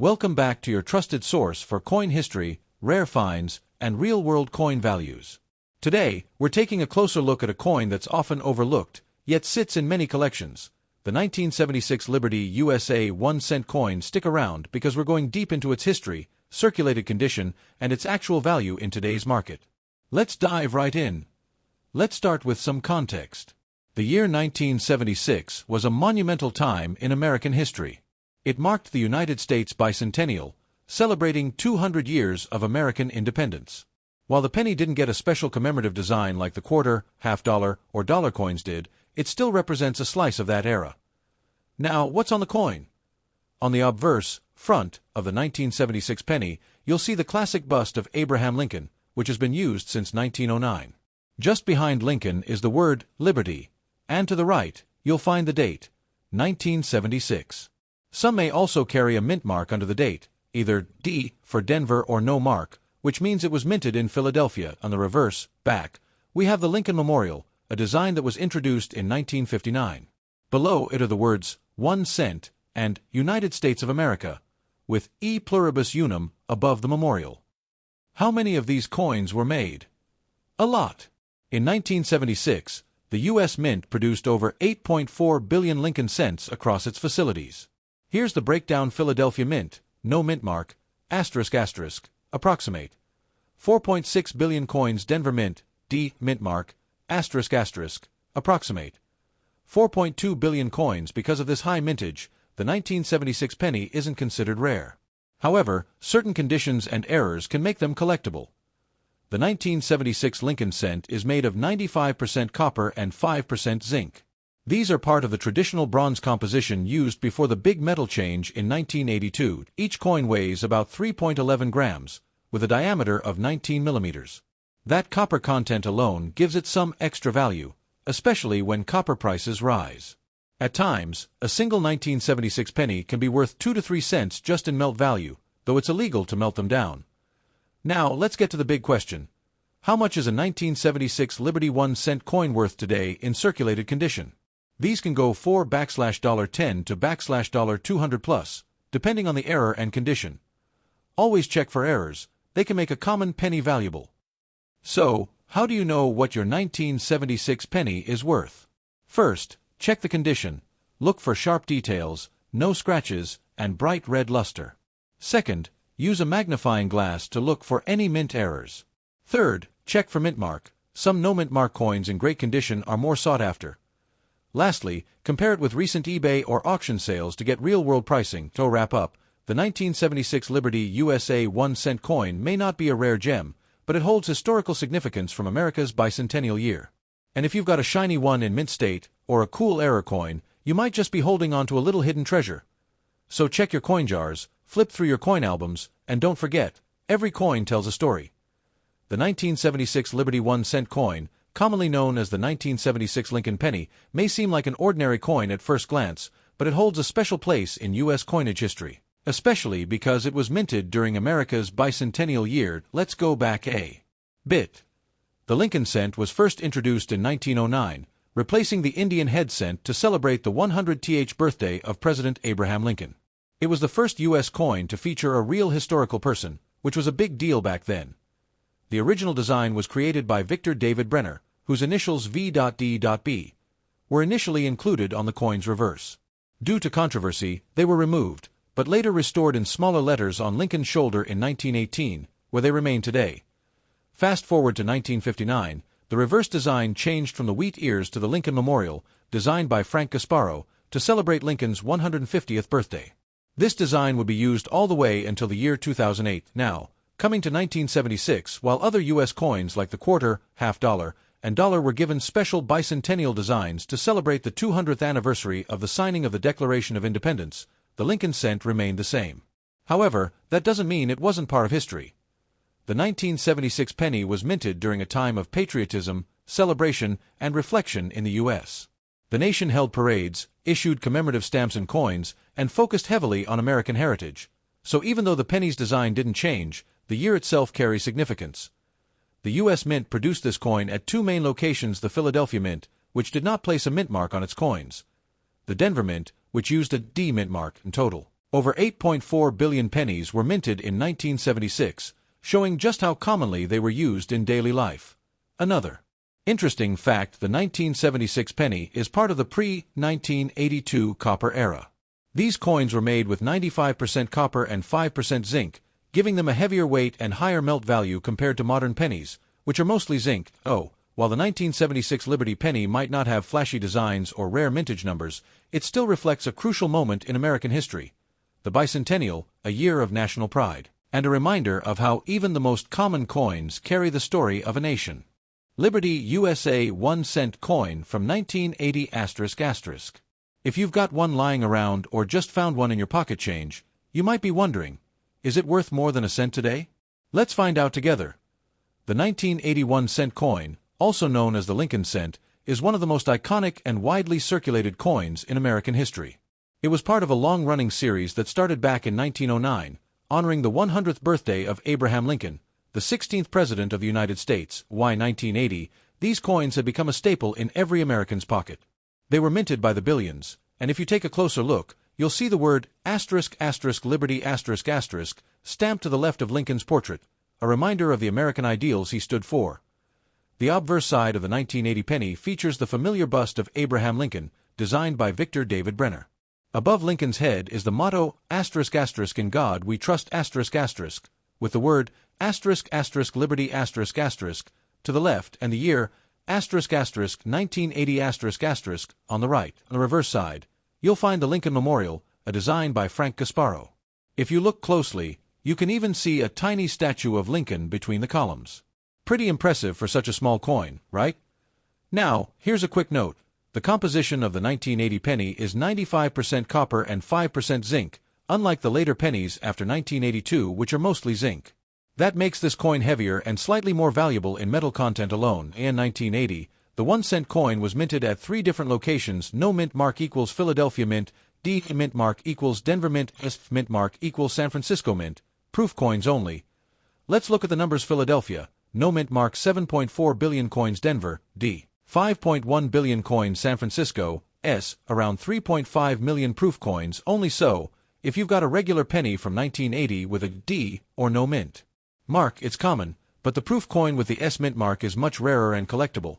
Welcome back to your trusted source for coin history, rare finds, and real-world coin values. Today, we're taking a closer look at a coin that's often overlooked, yet sits in many collections. The 1976 Liberty USA 1-cent coin. Stick around because we're going deep into its history, circulated condition, and its actual value in today's market. Let's dive right in. Let's start with some context. The year 1976 was a monumental time in American history. It marked the United States bicentennial, celebrating 200 years of American independence. While the penny didn't get a special commemorative design like the quarter, half-dollar, or dollar coins did, it still represents a slice of that era. Now, what's on the coin? On the obverse front of the 1976 penny, you'll see the classic bust of Abraham Lincoln, which has been used since 1909. Just behind Lincoln is the word Liberty, and to the right, you'll find the date, 1976. Some may also carry a mint mark under the date, either D for Denver or no mark, which means it was minted in Philadelphia. On the reverse, back, we have the Lincoln Memorial, a design that was introduced in 1959. Below it are the words 1 cent and United States of America, with E pluribus unum above the memorial. How many of these coins were made? A lot. In 1976, the U.S. Mint produced over 8.4 billion Lincoln cents across its facilities. Here's the breakdown. Philadelphia Mint, no mint mark, asterisk asterisk, approximate. 4.6 billion coins. Denver Mint, D, mint mark, asterisk asterisk, approximate. 4.2 billion coins. Because of this high mintage, the 1976 penny isn't considered rare. However, certain conditions and errors can make them collectible. The 1976 Lincoln cent is made of 95% copper and 5% zinc. These are part of the traditional bronze composition used before the big metal change in 1982. Each coin weighs about 3.11 grams, with a diameter of 19 millimeters. That copper content alone gives it some extra value, especially when copper prices rise. At times, a single 1976 penny can be worth 2 to 3 cents just in melt value, though it's illegal to melt them down. Now, let's get to the big question. How much is a 1976 Liberty 1-cent coin worth today in circulated condition? These can go $4/$10 to $200 plus, depending on the error and condition. Always check for errors. They can make a common penny valuable. So, how do you know what your 1976 penny is worth? First, check the condition. Look for sharp details, no scratches, and bright red luster. Second, use a magnifying glass to look for any mint errors. Third, check for mint mark. Some no mint mark coins in great condition are more sought after. Lastly, compare it with recent eBay or auction sales to get real-world pricing. To wrap up, the 1976 Liberty USA 1-cent coin may not be a rare gem, but it holds historical significance from America's bicentennial year. And if you've got a shiny one in mint state, or a cool error coin, you might just be holding on to a little hidden treasure. So check your coin jars, flip through your coin albums, and don't forget, every coin tells a story. The 1976 Liberty 1-cent coin, commonly known as the 1976 Lincoln penny, may seem like an ordinary coin at first glance, but it holds a special place in U.S. coinage history, especially because it was minted during America's bicentennial year. Let's go back a bit. The Lincoln cent was first introduced in 1909, replacing the Indian head cent to celebrate the 100th birthday of President Abraham Lincoln. It was the first U.S. coin to feature a real historical person, which was a big deal back then. The original design was created by Victor David Brenner, whose initials V.D.B. were initially included on the coin's reverse. Due to controversy, they were removed, but later restored in smaller letters on Lincoln's shoulder in 1918, where they remain today. Fast forward to 1959, the reverse design changed from the wheat ears to the Lincoln Memorial, designed by Frank Gasparo, to celebrate Lincoln's 150th birthday. This design would be used all the way until the year 2008. Now, coming to 1976, while other U.S. coins like the quarter, half-dollar, and dollar were given special bicentennial designs to celebrate the 200th anniversary of the signing of the Declaration of Independence, the Lincoln cent remained the same. However, that doesn't mean it wasn't part of history. The 1976 penny was minted during a time of patriotism, celebration, and reflection in the U.S. The nation held parades, issued commemorative stamps and coins, and focused heavily on American heritage. So even though the penny's design didn't change, the year itself carries significance. The U.S. Mint produced this coin at two main locations: the Philadelphia Mint, which did not place a mint mark on its coins; the Denver Mint, which used a D mint mark in total. Over 8.4 billion pennies were minted in 1976, showing just how commonly they were used in daily life. Another interesting fact: the 1976 penny is part of the pre-1982 copper era. These coins were made with 95% copper and 5% zinc, giving them a heavier weight and higher melt value compared to modern pennies, which are mostly zinc. While the 1976 Liberty penny might not have flashy designs or rare mintage numbers, it still reflects a crucial moment in American history: the bicentennial, a year of national pride, and a reminder of how even the most common coins carry the story of a nation. Liberty USA 1 cent coin from 1980 ***. If you've got one lying around or just found one in your pocket change, you might be wondering, is it worth more than a cent today? Let's find out together. The 1981 cent coin, also known as the Lincoln cent, is one of the most iconic and widely circulated coins in American history. It was part of a long-running series that started back in 1909, honoring the 100th birthday of Abraham Lincoln, the 16th President of the United States. Why 1980? These coins had become a staple in every American's pocket. They were minted by the billions, and if you take a closer look, you'll see the word ***Liberty** stamped to the left of Lincoln's portrait, a reminder of the American ideals he stood for. The obverse side of the 1980 penny features the familiar bust of Abraham Lincoln, designed by Victor David Brenner. Above Lincoln's head is the motto ***In God We Trust***, with the word ***Liberty** to the left and the year ***1980** on the right. On the reverse side, you'll find the Lincoln Memorial, a design by Frank Gasparo. If you look closely, you can even see a tiny statue of Lincoln between the columns. Pretty impressive for such a small coin, right? Now, here's a quick note. The composition of the 1980 penny is 95% copper and 5% zinc, unlike the later pennies after 1982, which are mostly zinc. That makes this coin heavier and slightly more valuable in metal content alone. In 1980, the 1 cent coin was minted at 3 different locations: No mint mark equals Philadelphia Mint, D mint mark equals Denver Mint, S mint mark equals San Francisco Mint, proof coins only. Let's look at the numbers. Philadelphia, no mint mark 7.4 billion coins. Denver, D 5.1 billion coins. San Francisco, S around 3.5 million proof coins only. So, if you've got a regular penny from 1980 with a D or no mint mark, it's common, but the proof coin with the S mint mark is much rarer and collectible.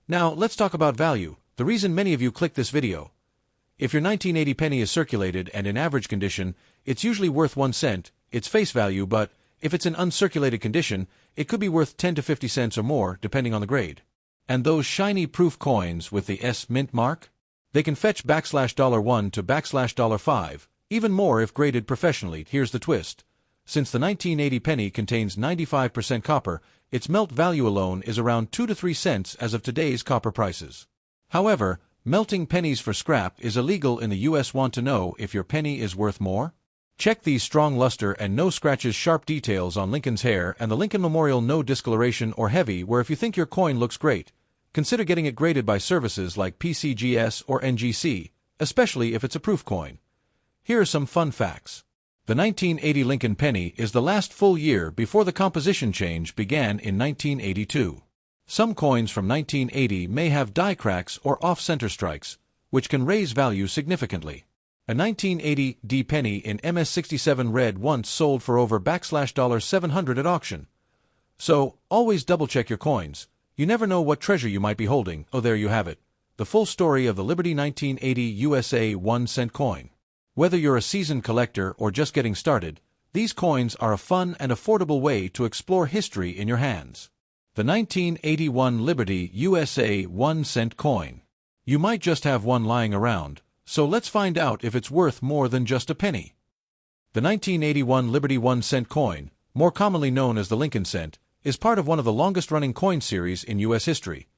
Now, let's talk about value, the reason many of you click this video. If your 1980 penny is circulated and in average condition, it's usually worth 1 cent, its face value, but if it's in uncirculated condition, it could be worth 10 to 50 cents or more, depending on the grade. And those shiny proof coins with the S mint mark? They can fetch $1 to $5, even more if graded professionally. Here's the twist. Since the 1980 penny contains 95% copper, its melt value alone is around 2 to 3 cents as of today's copper prices. However, melting pennies for scrap is illegal in the US. Want to know if your penny is worth more? Check these strong luster and no scratches sharp details on Lincoln's hair and the Lincoln Memorial. No discoloration or heavy where. If you think your coin looks great, consider getting it graded by services like PCGS or NGC, especially if it's a proof coin. Here are some fun facts. The 1980 Lincoln penny is the last full year before the composition change began in 1982. Some coins from 1980 may have die cracks or off-center strikes, which can raise value significantly. A 1980 D penny in MS67 red once sold for over $700 at auction. So, always double-check your coins. You never know what treasure you might be holding. Oh, there you have it. The full story of the Liberty 1980 USA 1 cent coin. Whether you're a seasoned collector or just getting started, these coins are a fun and affordable way to explore history in your hands. The 1981 Liberty USA 1 cent coin. You might just have one lying around, so let's find out if it's worth more than just a penny. The 1981 Liberty 1 cent coin, more commonly known as the Lincoln cent, is part of one of the longest-running coin series in U.S. history.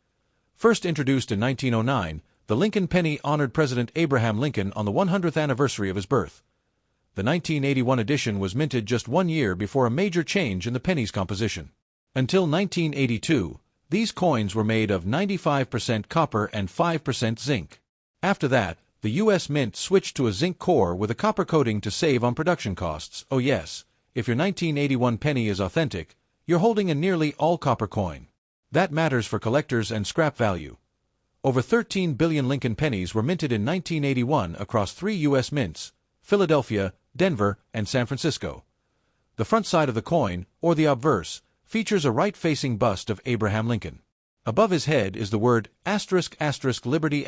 First introduced in 1909, the Lincoln penny honored President Abraham Lincoln on the 100th anniversary of his birth. The 1981 edition was minted just 1 year before a major change in the penny's composition. Until 1982, these coins were made of 95% copper and 5% zinc. After that, the U.S. Mint switched to a zinc core with a copper coating to save on production costs. Oh yes, if your 1981 penny is authentic, you're holding a nearly all-copper coin. That matters for collectors and scrap value. Over 13 billion Lincoln pennies were minted in 1981 across 3 U.S. mints: Philadelphia, Denver, and San Francisco. The front side of the coin, or the obverse, features a right-facing bust of Abraham Lincoln. Above his head is the word ***Liberty***,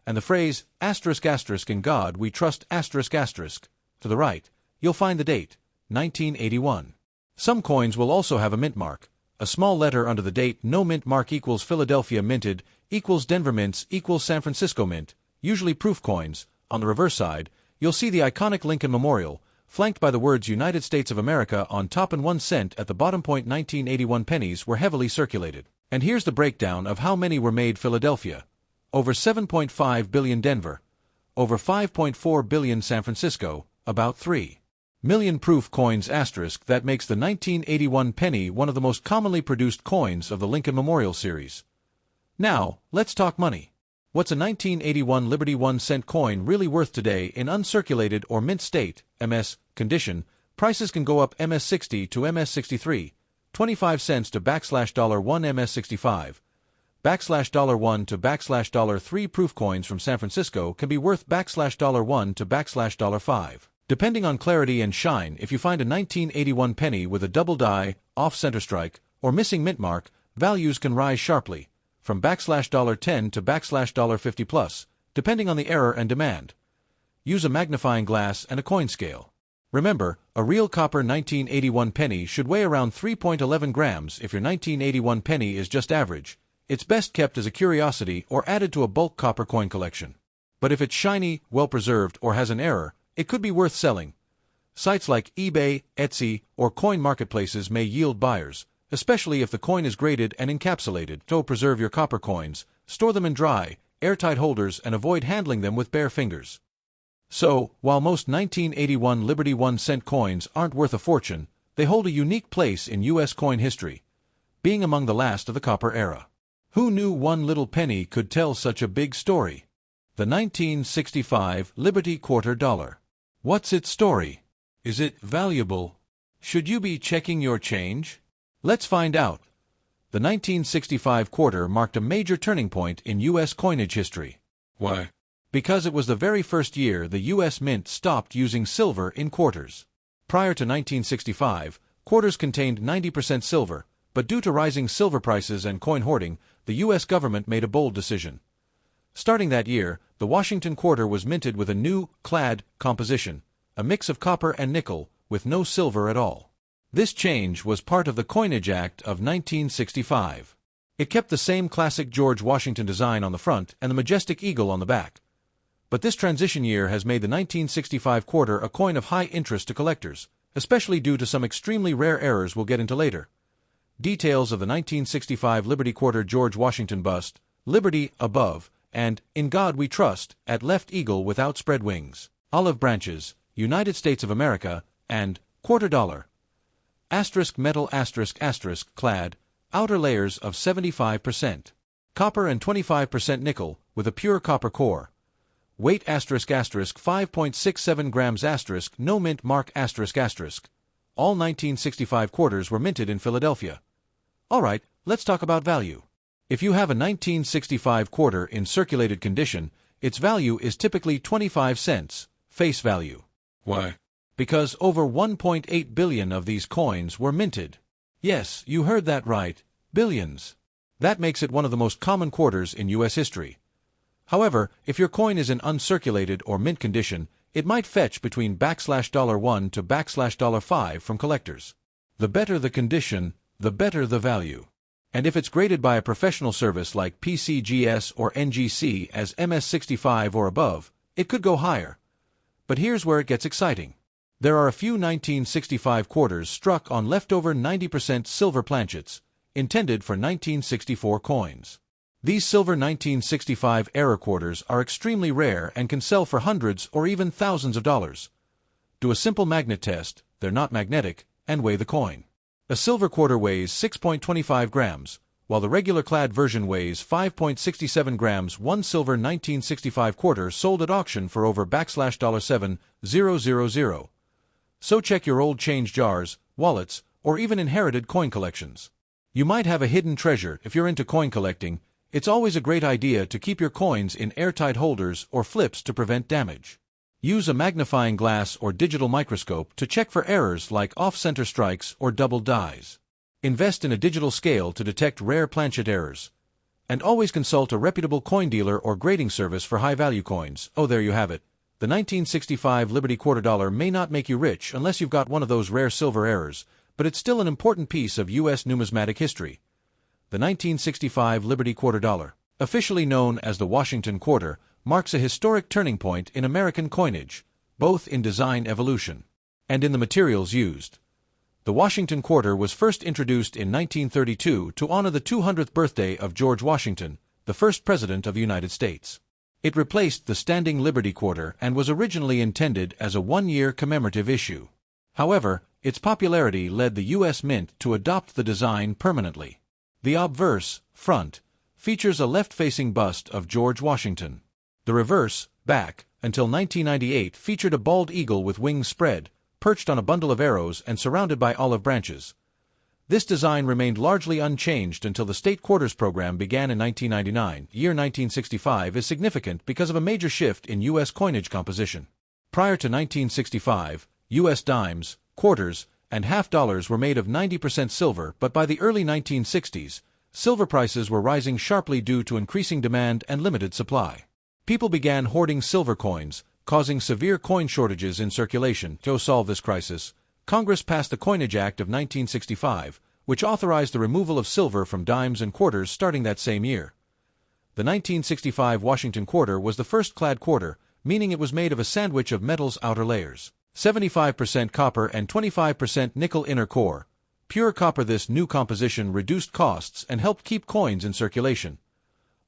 and the phrase ***In God we trust***. To the right, you'll find the date, 1981. Some coins will also have a mint mark, a small letter under the date. No mint mark equals Philadelphia minted, equals Denver mints, equals San Francisco mint, usually proof coins. On the reverse side, you'll see the iconic Lincoln Memorial, flanked by the words United States of America on top and 1 cent at the bottom. 1981 pennies were heavily circulated. And here's the breakdown of how many were made Philadelphia. Over 7.5 billion Denver. Over 5.4 billion San Francisco, about 3 million proof coins **. That makes the 1981 penny one of the most commonly produced coins of the Lincoln Memorial series. Now, let's talk money. What's a 1981 Liberty 1 cent coin really worth today in uncirculated or mint state, MS, condition? Prices can go up MS60 to MS63, 25 cents to $1 MS65, $1 to $3. Proof coins from San Francisco can be worth $1 to $5. Depending on clarity and shine, if you find a 1981 penny with a double die, off center strike, or missing mint mark, values can rise sharply, from $10 to $50 plus, depending on the error and demand. Use a magnifying glass and a coin scale. Remember, a real copper 1981 penny should weigh around 3.11 grams. If your 1981 penny is just average, it's best kept as a curiosity or added to a bulk copper coin collection. But if it's shiny, well-preserved, or has an error, it could be worth selling. Sites like eBay, Etsy, or coin marketplaces may yield buyers, especially if the coin is graded and encapsulated. So preserve your copper coins, store them in dry, airtight holders, and avoid handling them with bare fingers. So, while most 1981 Liberty 1 cent coins aren't worth a fortune, they hold a unique place in U.S. coin history, being among the last of the copper era. Who knew one little penny could tell such a big story? The 1965 Liberty Quarter Dollar. What's its story? Is it valuable? Should you be checking your change? Let's find out. The 1965 quarter marked a major turning point in U.S. coinage history. Why? Because it was the very first year the U.S. Mint stopped using silver in quarters. Prior to 1965, quarters contained 90% silver, but due to rising silver prices and coin hoarding, the U.S. government made a bold decision. Starting that year, the Washington quarter was minted with a new, clad composition, a mix of copper and nickel, with no silver at all. This change was part of the Coinage Act of 1965. It kept the same classic George Washington design on the front and the majestic eagle on the back. But this transition year has made the 1965 quarter a coin of high interest to collectors, especially due to some extremely rare errors we'll get into later. Details of the 1965 Liberty Quarter George Washington bust, Liberty above, and In God We Trust at left eagle with outspread wings, olive branches, United States of America, and quarter dollar. Metal clad, outer layers of 75%. Copper and 25% nickel, with a pure copper core. Weight ** 5.67 grams ** no mint mark **. All 1965 quarters were minted in Philadelphia. Alright, let's talk about value. If you have a 1965 quarter in circulated condition, its value is typically 25 cents, face value. Why? Because over 1.8 billion of these coins were minted. Yes, you heard that right, billions. That makes it one of the most common quarters in U.S. history. However, if your coin is in uncirculated or mint condition, it might fetch between $1 to $5 from collectors. The better the condition, the better the value. And if it's graded by a professional service like PCGS or NGC as MS65 or above, it could go higher. But here's where it gets exciting. There are a few 1965 quarters struck on leftover 90% silver planchets, intended for 1964 coins. These silver 1965 era quarters are extremely rare and can sell for hundreds or even thousands of dollars. Do a simple magnet test, they're not magnetic, and weigh the coin. A silver quarter weighs 6.25 grams, while the regular clad version weighs 5.67 grams. One silver 1965 quarter sold at auction for over $7,000. So check your old change jars, wallets, or even inherited coin collections. You might have a hidden treasure. If you're into coin collecting, it's always a great idea to keep your coins in airtight holders or flips to prevent damage. Use a magnifying glass or digital microscope to check for errors like off-center strikes or double dies. Invest in a digital scale to detect rare planchet errors. And always consult a reputable coin dealer or grading service for high-value coins. Oh, there you have it. The 1965 Liberty Quarter Dollar may not make you rich unless you've got one of those rare silver errors, but it's still an important piece of U.S. numismatic history. The 1965 Liberty Quarter Dollar, officially known as the Washington Quarter, marks a historic turning point in American coinage, both in design evolution and in the materials used. The Washington Quarter was first introduced in 1932 to honor the 200th birthday of George Washington, the first President of the United States. It replaced the standing Liberty Quarter and was originally intended as a one-year commemorative issue. However, its popularity led the U.S. Mint to adopt the design permanently. The obverse, front, features a left-facing bust of George Washington. The reverse, back, until 1998 featured a bald eagle with wings spread, perched on a bundle of arrows and surrounded by olive branches. This design remained largely unchanged until the State Quarters program began in 1999. Year 1965 is significant because of a major shift in U.S. coinage composition. Prior to 1965, U.S. dimes, quarters, and half dollars were made of 90% silver, but by the early 1960s, silver prices were rising sharply due to increasing demand and limited supply. People began hoarding silver coins, causing severe coin shortages in circulation. To solve this crisis, Congress passed the Coinage Act of 1965, which authorized the removal of silver from dimes and quarters starting that same year. The 1965 Washington Quarter was the first clad quarter, meaning it was made of a sandwich of metal's outer layers. 75% copper and 25% nickel inner core. Pure copper. This new composition reduced costs and helped keep coins in circulation.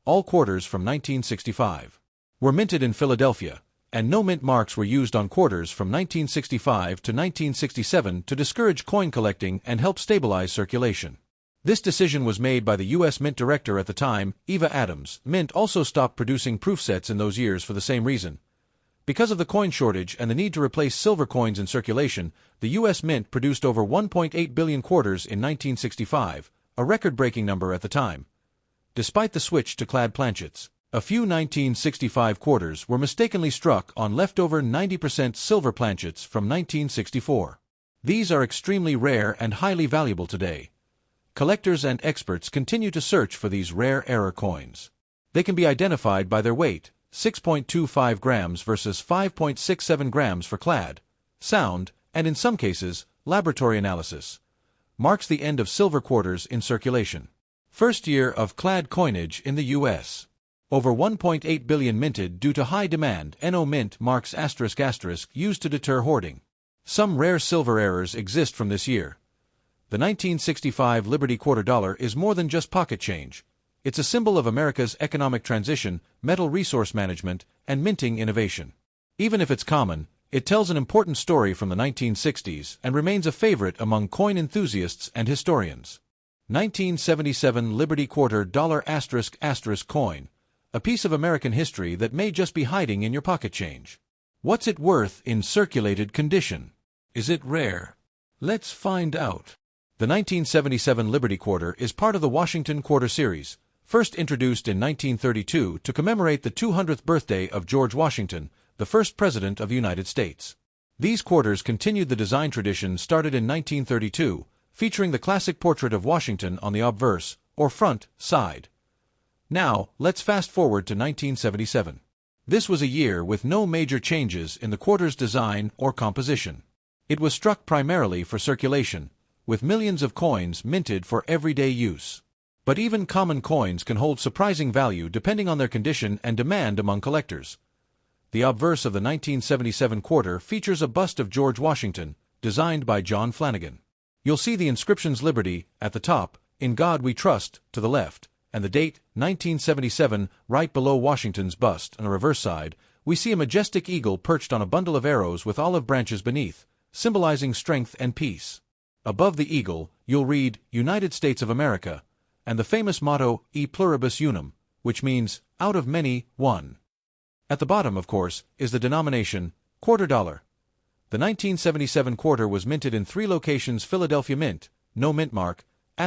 All quarters from 1965 were minted in Philadelphia, and no mint marks were used on quarters from 1965 to 1967 to discourage coin collecting and help stabilize circulation. This decision was made by the U.S. Mint director at the time, Eva Adams. Mint also stopped producing proof sets in those years for the same reason. Because of the coin shortage and the need to replace silver coins in circulation, the U.S. Mint produced over 1.8 billion quarters in 1965, a record-breaking number at the time. Despite the switch to clad planchets, a few 1965 quarters were mistakenly struck on leftover 90% silver planchets from 1964. These are extremely rare and highly valuable today. Collectors and experts continue to search for these rare error coins. They can be identified by their weight, 6.25 grams versus 5.67 grams for clad, sound, and in some cases, laboratory analysis. Marks the end of silver quarters in circulation. First year of clad coinage in the U.S. Over 1.8 billion minted due to high demand. No mint marks *** used to deter hoarding. Some rare silver errors exist from this year. The 1965 Liberty Quarter Dollar is more than just pocket change. It's a symbol of America's economic transition, metal resource management, and minting innovation. Even if it's common, it tells an important story from the 1960s and remains a favorite among coin enthusiasts and historians. 1977 Liberty Quarter Dollar ** coin. A piece of American history that may just be hiding in your pocket change. What's it worth in circulated condition? Is it rare? Let's find out. The 1977 Liberty Quarter is part of the Washington Quarter series, first introduced in 1932 to commemorate the 200th birthday of George Washington, the first President of the United States. These quarters continued the design tradition started in 1932, featuring the classic portrait of Washington on the obverse, or front, side. Now, let's fast forward to 1977. This was a year with no major changes in the quarter's design or composition. It was struck primarily for circulation, with millions of coins minted for everyday use. But even common coins can hold surprising value depending on their condition and demand among collectors. The obverse of the 1977 quarter features a bust of George Washington, designed by John Flanagan. You'll see the inscriptions Liberty at the top, In God We Trust to the left, and the date, 1977, right below Washington's bust. On the reverse side, we see a majestic eagle perched on a bundle of arrows with olive branches beneath, symbolizing strength and peace. Above the eagle, you'll read, United States of America, and the famous motto, E pluribus unum, which means, out of many, one. At the bottom, of course, is the denomination, quarter dollar. The 1977 quarter was minted in 3 locations: Philadelphia Mint, no mint mark, ***,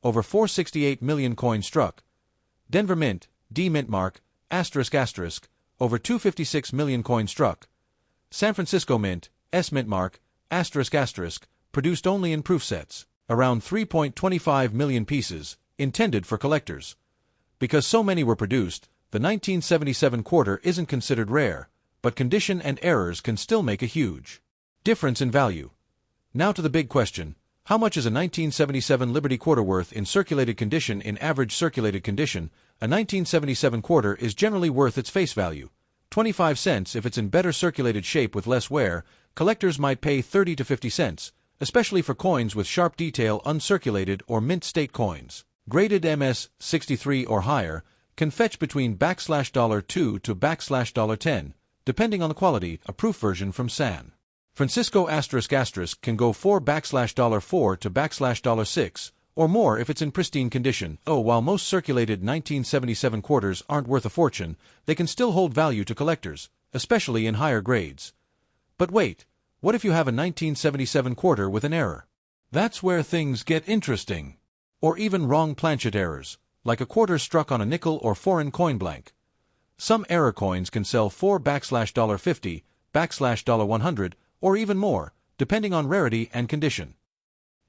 over 468 million coins struck. Denver Mint, D mint mark, ***, over 256 million coins struck. San Francisco Mint, S Mint Mark, ***, produced only in proof sets, around 3.25 million pieces, intended for collectors. Because so many were produced, the 1977 quarter isn't considered rare, but condition and errors can still make a huge difference in value. Now to the big question: how much is a 1977 Liberty quarter worth in circulated condition? In average circulated condition, a 1977 quarter is generally worth its face value, 25 cents. If it's in better circulated shape with less wear, collectors might pay 30 to 50 cents, especially for coins with sharp detail. Uncirculated or mint state coins, graded MS-63 or higher, can fetch between $2 to $10, depending on the quality. A proof version from San Francisco ** can go $4 to $6 or more if it's in pristine condition. While most circulated 1977 quarters aren't worth a fortune, they can still hold value to collectors, especially in higher grades. But wait, what if you have a 1977 quarter with an error? That's where things get interesting. Or even wrong planchet errors, like a quarter struck on a nickel or foreign coin blank. Some error coins can sell $4.50, $100, or even more, depending on rarity and condition.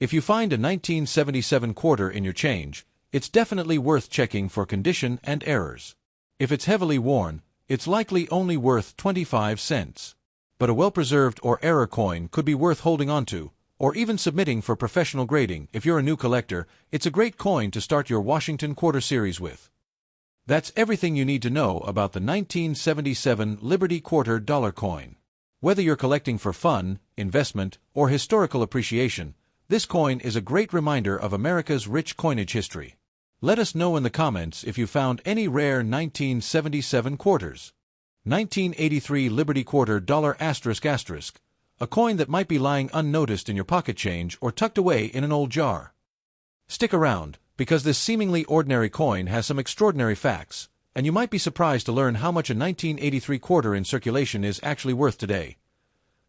If you find a 1977 quarter in your change, it's definitely worth checking for condition and errors. If it's heavily worn, it's likely only worth 25 cents. But a well-preserved or error coin could be worth holding onto, or even submitting for professional grading. If you're a new collector, it's a great coin to start your Washington Quarter series with. That's everything you need to know about the 1977 Liberty Quarter dollar coin. Whether you're collecting for fun, investment, or historical appreciation, this coin is a great reminder of America's rich coinage history. Let us know in the comments if you found any rare 1977 quarters. 1983 Liberty Quarter dollar ***, a coin that might be lying unnoticed in your pocket change or tucked away in an old jar. Stick around, because this seemingly ordinary coin has some extraordinary facts, and you might be surprised to learn how much a 1983 quarter in circulation is actually worth today.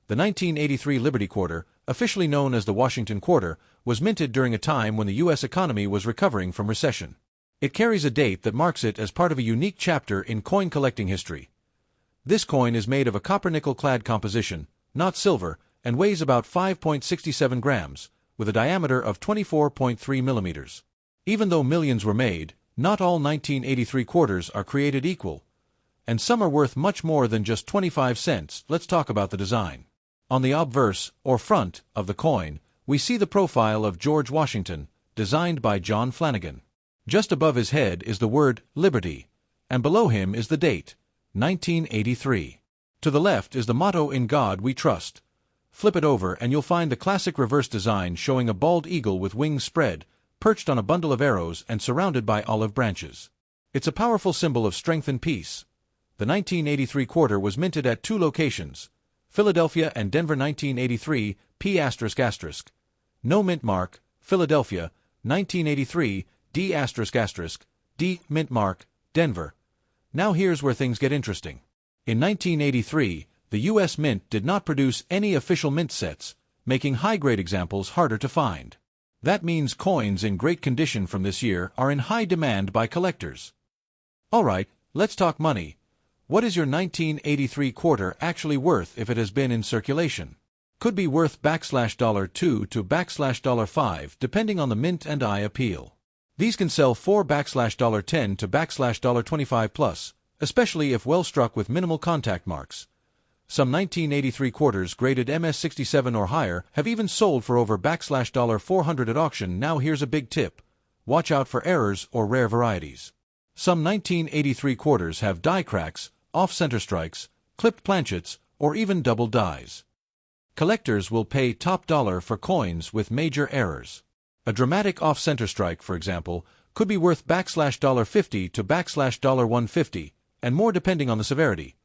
The 1983 Liberty Quarter, officially known as the Washington Quarter, was minted during a time when the U.S. economy was recovering from recession. It carries a date that marks it as part of a unique chapter in coin collecting history. This coin is made of a copper-nickel-clad composition, not silver, and weighs about 5.67 grams, with a diameter of 24.3 millimeters. Even though millions were made, not all 1983 quarters are created equal, and some are worth much more than just 25 cents. Let's talk about the design. On the obverse, or front, of the coin, we see the profile of George Washington, designed by John Flanagan. Just above his head is the word Liberty, and below him is the date, 1983. To the left is the motto "In God We Trust." Flip it over and you'll find the classic reverse design showing a bald eagle with wings spread, perched on a bundle of arrows and surrounded by olive branches. It's a powerful symbol of strength and peace. The 1983 quarter was minted at two locations, Philadelphia and Denver. 1983 P***. No mint mark, Philadelphia, 1983 D***, D mint mark, Denver. Now here's where things get interesting. In 1983, the U.S. Mint did not produce any official mint sets, making high-grade examples harder to find. That means coins in great condition from this year are in high demand by collectors. Alright, let's talk money. What is your 1983 quarter actually worth if it has been in circulation? Could be worth $2 to $5, depending on the mint and eye appeal. These can sell $4 to $25 plus, especially if well struck with minimal contact marks. Some 1983 quarters graded MS-67 or higher have even sold for over $400 at auction. Now here's a big tip. Watch out for errors or rare varieties. Some 1983 quarters have die cracks, off-center strikes, clipped planchets, or even double dies. Collectors will pay top dollar for coins with major errors. A dramatic off-center strike, for example, could be worth $50 to $150, and more depending on the severity.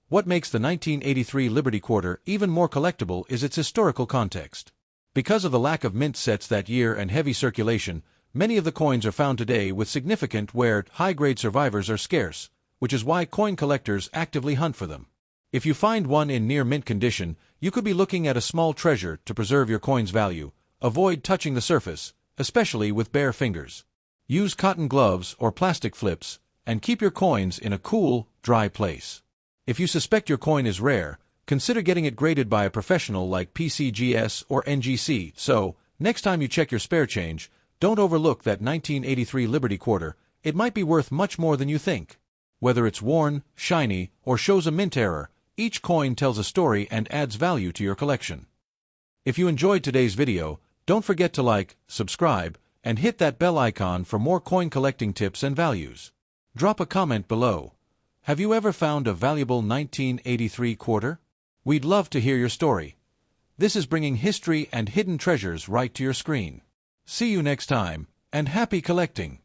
What makes the 1983 Liberty Quarter even more collectible is its historical context. Because of the lack of mint sets that year and heavy circulation, many of the coins are found today with significant wear. High-grade survivors are scarce, which is why coin collectors actively hunt for them. If you find one in near mint condition, you could be looking at a small treasure to preserve your coin's value. Avoid touching the surface, especially with bare fingers. Use cotton gloves or plastic flips, and keep your coins in a cool, dry place. If you suspect your coin is rare, consider getting it graded by a professional like PCGS or NGC. So, next time you check your spare change, don't overlook that 1983 Liberty quarter. It might be worth much more than you think. Whether it's worn, shiny, or shows a mint error, each coin tells a story and adds value to your collection. If you enjoyed today's video, don't forget to like, subscribe, and hit that bell icon for more coin collecting tips and values. Drop a comment below. Have you ever found a valuable 1983 quarter? We'd love to hear your story. This is bringing history and hidden treasures right to your screen. See you next time, and happy collecting!